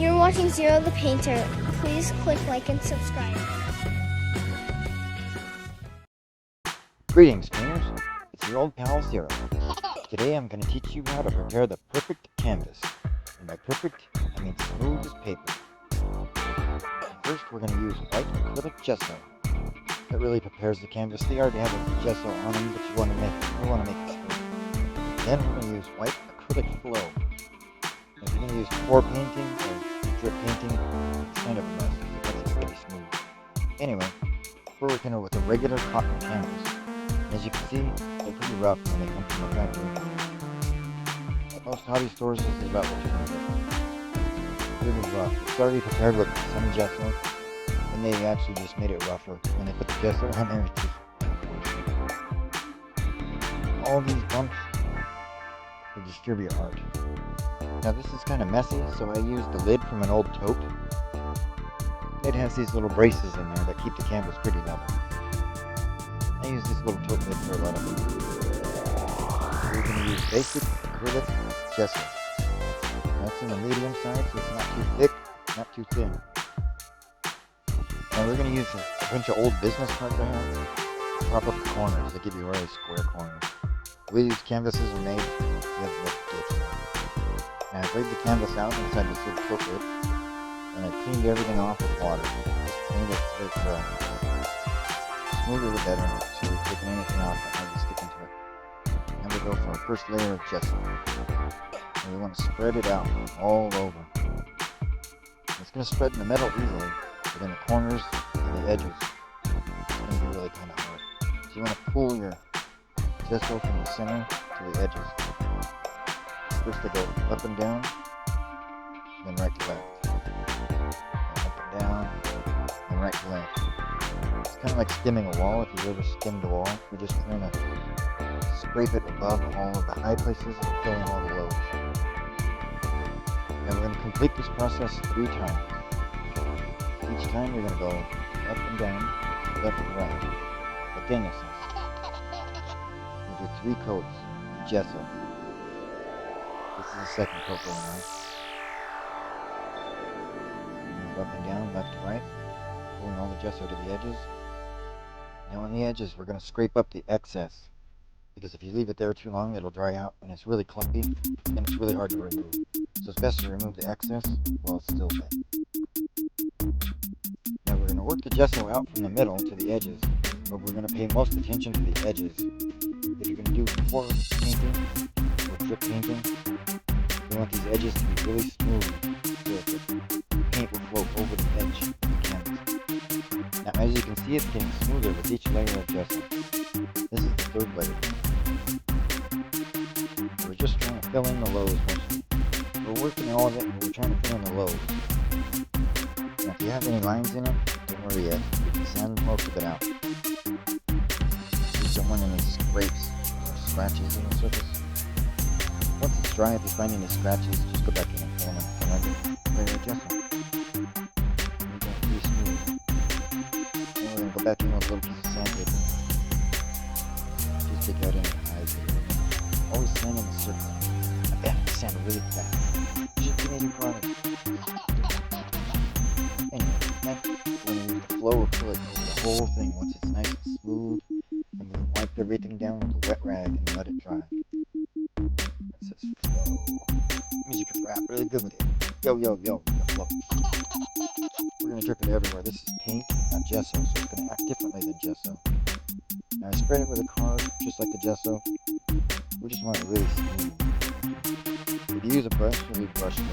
You're watching Zero the Painter. Please click like and subscribe. Greetings, painters. It's your old pal Zero. Today I'm going to teach you how to prepare the perfect canvas. And by perfect, I mean smooth as paper. First, we're going to use white acrylic gesso. That really prepares the canvas. They already have a gesso on them, but you want to make it smooth. Then we're going to use white acrylic flow. If you're going to use pour painting or drip painting, it's kind of a mess because it's really smooth. Anyway, we're working with a regular cotton canvas. As you can see, they're pretty rough when they come from the factory. At most hobby stores, this is about what you're going to get. Really rough. It's already prepared with some gesso, and they actually just made it rougher when they put the gesso on there. It's just all these bumps will disturb your art. Now this is kind of messy, so I used the lid from an old tote. It has these little braces in there that keep the canvas pretty level. I use this little tote lid for a lot of it. We're going to use basic acrylic gesso. That's in the medium size, so it's not too thick, not too thin. Now we're going to use a bunch of old business cards I have to prop up the corners. They give you really square corners. The way these canvases are made, you have to look good. Now I laid the canvas out inside this little tote lid, and I cleaned everything off with water. Just cleaned it dry. Smoother the better, so we're taking anything off that might be sticking to it. Now we go for our first layer of gesso. And we want to spread it out all over. It's going to spread in the middle easily, but in the corners and the edges, it's going to be really kind of hard. So you want to pull your gesso from the center to the edges. First they go up and down, then right to left. And up and down, then right to left. It's kind of like skimming a wall. If you've ever skimmed a wall, you're just trying to scrape it above all of the high places and fill in all the lows. And we're going to complete this process 3 times. Each time you're going to go up and down, left and right. But then this is. We'll do 3 coats of gesso. This is the second coat going on. Move up and down, left to right, pulling all the gesso to the edges. Now on the edges, we're going to scrape up the excess, because if you leave it there too long, it'll dry out, and it's really clumpy, and it's really hard to remove. So it's best to remove the excess while it's still wet. Now we're going to work the gesso out from the middle to the edges, but we're going to pay most attention to the edges. If you're going to do pour painting or drip painting, you want these edges to be really smooth so that the paint will flow over the edge of the canvas. Now as you can see, it's getting smoother with each layer of gesso. This is the 3rd layer. We're just trying to fill in the lows mostly. We're working all of it, but we're trying to fill in the lows. Now if you have any lines in it, don't worry yet. You can sand most of it out. If you don't want any scrapes or scratches on the surface. Once it's dry, if you find any scratches, just go back in and fill them in another layer of gesso. We're going pretty smooth. Then we're going to go back in with a little piece of sandpaper. Just take out any eyes that are in there. Always sand in a circle. I bet I sand really fast. Just give me your product. Anyway, next we're going to use the flow acrylic over the whole thing once it's nice and smooth. And we wipe everything down with a wet rag and let it dry. That says flow. Means you can rap really good with it. Yo, yo, yo, the flow. We're going to drip it everywhere. This is paint, not gesso, so it's going to act differently than gesso. Now I spread it with a card, just like the gesso. We just want it really smooth. If you use a brush, really brush it.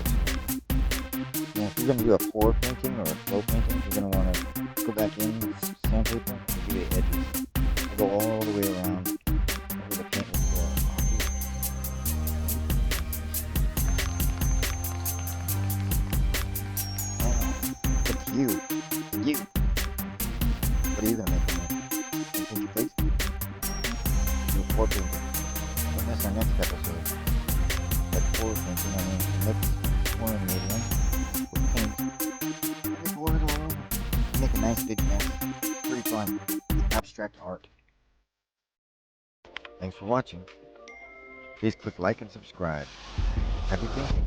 Now if you're going to do a pour painting or a flow painting, you're going to want to go back in with sandpaper and do the edges. And go all the way around where the paint will flow. It's you. What are you going to make in there? You paint your face? Do a pour painting. Well, that's our next episode. Like pour painting, I mean, mix pouring medium with paint. And then pour it all over. Make a nice big mess. Pretty fun. Abstract art. Thanks for watching. Please click like and subscribe. Happy painting.